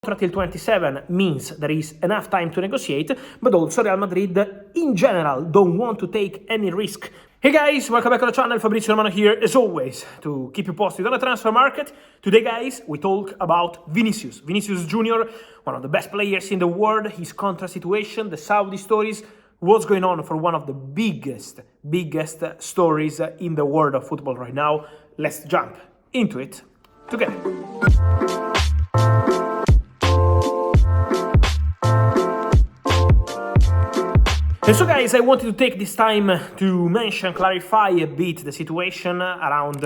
Till 27 means there is enough time to negotiate, but also Real Madrid in general don't want to take any risk. Hey guys, welcome back to the channel. Fabrizio Romano here, as always, to keep you posted on the transfer market. Today, guys, we talk about Vinicius Jr, one of the best players in the world, his contract situation, the Saudi stories, what's going on for one of the biggest stories in the world of football right now. Let's jump into it together. And so guys, I wanted to take this time to clarify a bit the situation around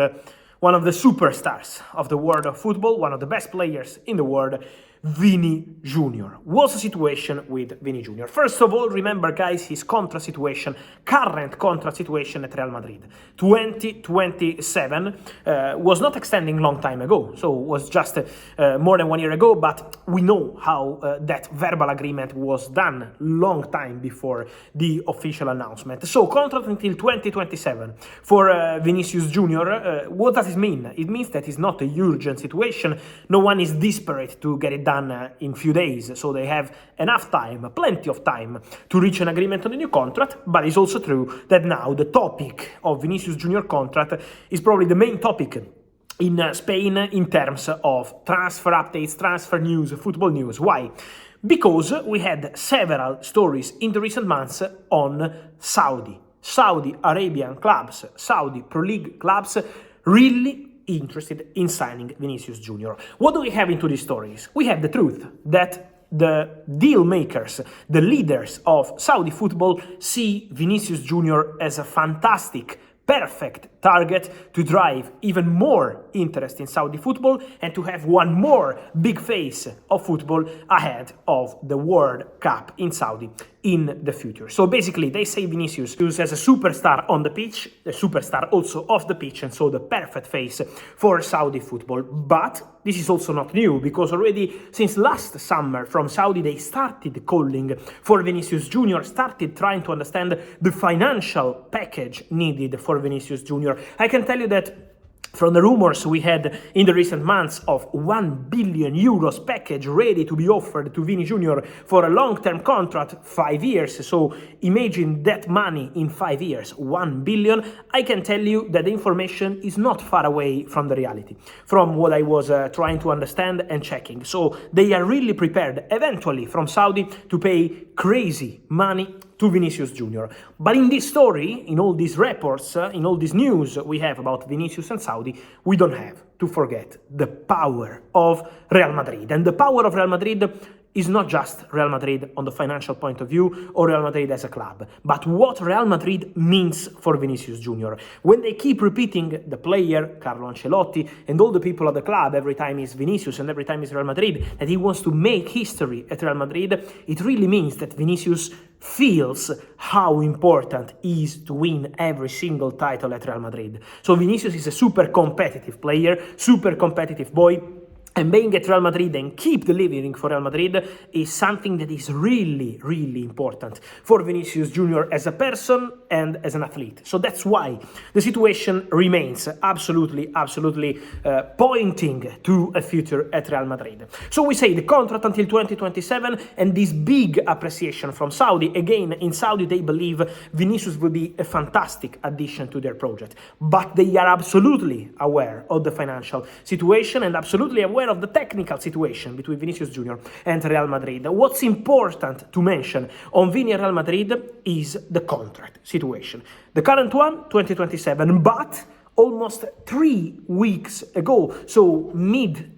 one of the superstars of the world of football, one of the best players in the world, Vini Jr. What's the situation with Vini Jr? First of all, remember guys, his contract situation, current contract situation at Real Madrid. 2027 was not extending long time ago, so it was just more than 1 year ago, but we know how that verbal agreement was done long time before the official announcement. So contract until 2027 for Vinicius Jr. What does it mean? It means that it's not a urgent situation. No one is desperate to get it done in few days, so they have enough time, plenty of time to reach an agreement on the new contract. But it's also true that now the topic of Vinicius Jr. contract is probably the main topic in Spain in terms of transfer updates, transfer news, football news. Why? Because we had several stories in the recent months on Saudi Arabian clubs, Saudi Pro League clubs really interested in signing Vinicius Jr. What do we have into these stories? We have the truth that the deal makers, the leaders of Saudi football, see Vinicius Jr. as a fantastic, perfect target to drive even more interest in Saudi football and to have one more big face of football ahead of the World Cup in Saudi in the future. So basically, they say Vinicius as a superstar on the pitch, a superstar also off the pitch, and so the perfect face for Saudi football. But this is also not new, because already since last summer from Saudi, they started calling for Vinicius Jr, started trying to understand the financial package needed for Vinicius Jr. I can tell you that from the rumors we had in the recent months of 1 billion euros package ready to be offered to Vini Jr. for a long-term contract, 5 years. So imagine that money in 5 years, 1 billion. I can tell you that the information is not far away from the reality, from what I was trying to understand and checking. So they are really prepared eventually from Saudi to pay crazy money to Vinicius Jr. But in this story, in all these reports, in all this news we have about Vinicius and Saudi, we don't have to forget the power of Real Madrid. And the power of Real Madrid is not just Real Madrid on the financial point of view or Real Madrid as a club, but what Real Madrid means for Vinicius Jr. When they keep repeating the player, Carlo Ancelotti, and all the people at the club every time he's Vinicius and every time he's Real Madrid, that he wants to make history at Real Madrid, it really means that Vinicius feels how important it is to win every single title at Real Madrid. So Vinicius is a super competitive player, super competitive boy, and being at Real Madrid and keep delivering for Real Madrid is something that is really, really important for Vinicius Jr. as a person and as an athlete. So that's why the situation remains absolutely pointing to a future at Real Madrid. So we say the contract until 2027 and this big appreciation from Saudi. Again, in Saudi, they believe Vinicius will be a fantastic addition to their project. But they are absolutely aware of the financial situation and absolutely aware of the technical situation between Vinicius Jr. and Real Madrid. What's important to mention on Vini and Real Madrid is the contract situation. The current one, 2027, but almost 3 weeks ago, so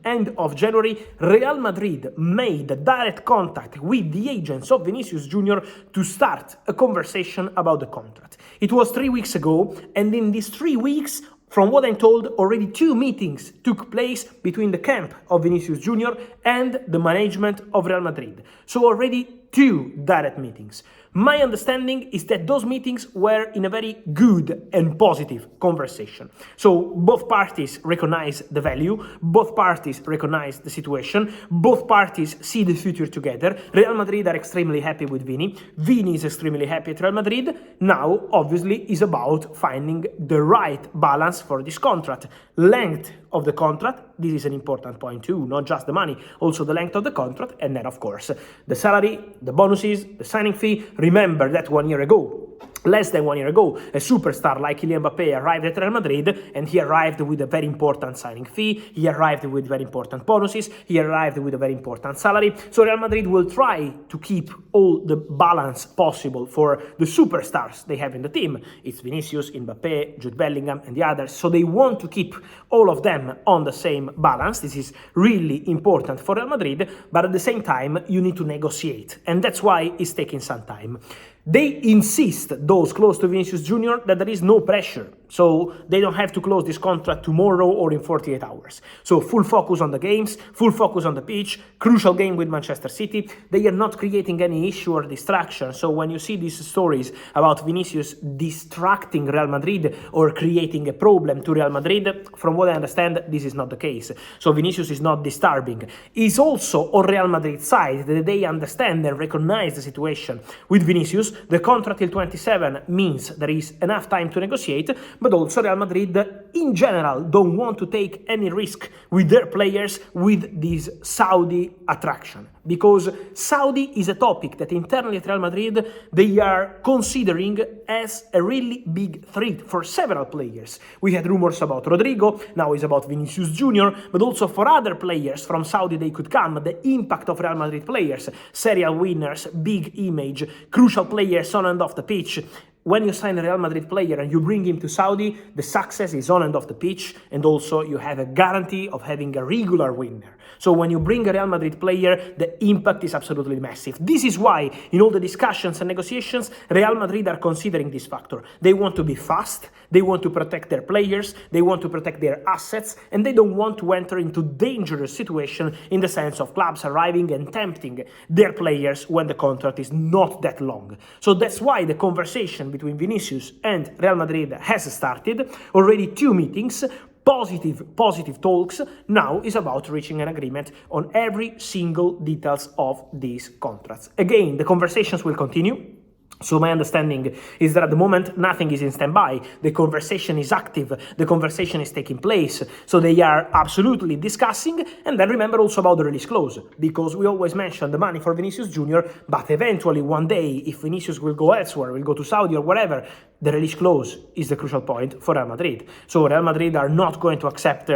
end of January, Real Madrid made direct contact with the agents of Vinicius Jr. to start a conversation about the contract. It was 3 weeks ago, and in these 3 weeks, from what I'm told, already 2 meetings took place between the camp of Vinicius Jr. and the management of Real Madrid. So already 2 direct meetings. My understanding is that those meetings were in a very good and positive conversation. So both parties recognize the value, both parties recognize the situation, both parties see the future together. Real Madrid are extremely happy with Vini. Vini is extremely happy at Real Madrid. Now, obviously, is about finding the right balance for this contract. Length of the contract, this is an important point too, not just the money, also the length of the contract, and then of course the salary, the bonuses, the signing fee. Remember that 1 year ago, less than 1 year ago, a superstar like Kylian Mbappé arrived at Real Madrid, and he arrived with a very important signing fee, he arrived with very important bonuses, he arrived with a very important salary. So Real Madrid will try to keep all the balance possible for the superstars they have in the team. It's Vinicius, Mbappé, Jude Bellingham, and the others. So they want to keep all of them on the same balance. This is really important for Real Madrid, but at the same time, you need to negotiate, and that's why it's taking some time. They insist, those close to Vinicius Jr., that there is no pressure, so they don't have to close this contract tomorrow or in 48 hours. So full focus on the games, full focus on the pitch, crucial game with Manchester City. They are not creating any issue or distraction. So when you see these stories about Vinicius distracting Real Madrid or creating a problem to Real Madrid, from what I understand, this is not the case. So Vinicius is not disturbing. It's also on Real Madrid's side that they understand and recognize the situation with Vinicius. The contract till 27 means there is enough time to negotiate, but also Real Madrid in general don't want to take any risk with their players with this Saudi attraction, because Saudi is a topic that internally at Real Madrid they are considering as a really big threat for several players. We had rumors about Rodrigo, now it's about Vinicius Jr, but also for other players from Saudi they could come. The impact of Real Madrid players, serial winners, big image, crucial players on and off the pitch. When you sign a Real Madrid player and you bring him to Saudi, the success is on and off the pitch, and also you have a guarantee of having a regular winner. So when you bring a Real Madrid player, the impact is absolutely massive. This is why in all the discussions and negotiations, Real Madrid are considering this factor. They want to be fast, they want to protect their players, they want to protect their assets, and they don't want to enter into dangerous situation in the sense of clubs arriving and tempting their players when the contract is not that long. So that's why the conversation between Vinicius and Real Madrid has started. Already 2 meetings, positive talks. Now is about reaching an agreement on every single details of these contracts. Again, the conversations will continue. So my understanding is that at the moment nothing is in standby. The conversation is active, the conversation is taking place, so they are absolutely discussing. And then remember also about the release clause, because we always mention the money for Vinicius Jr, but eventually one day if Vinicius will go elsewhere, will go to Saudi or whatever, the release clause is the crucial point for Real Madrid. So Real Madrid are not going to accept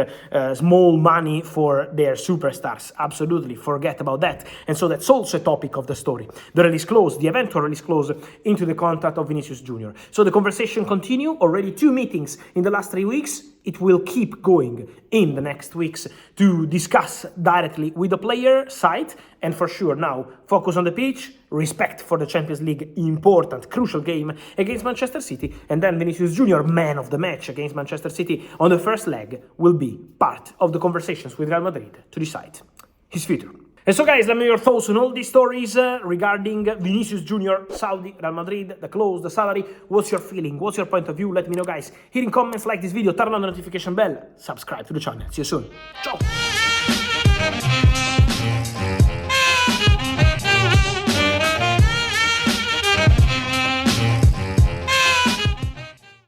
small money for their superstars. Absolutely, forget about that. And so that's also a topic of the story. The release clause, the eventual release clause into the contract of Vinicius Jr. So the conversation continue. Already 2 meetings in the last 3 weeks. It will keep going in the next weeks to discuss directly with the player side. And for sure now, focus on the pitch, respect for the Champions League, important, crucial game against Manchester City. And then Vinicius Jr, man of the match against Manchester City on the first leg, will be part of the conversations with Real Madrid to decide his future. And so guys, let me know your thoughts on all these stories regarding Vinicius Jr, Saudi, Real Madrid, the clause, the salary. What's your feeling? What's your point of view? Let me know guys. Here in comments, like this video, turn on the notification bell, subscribe to the channel. See you soon. Ciao!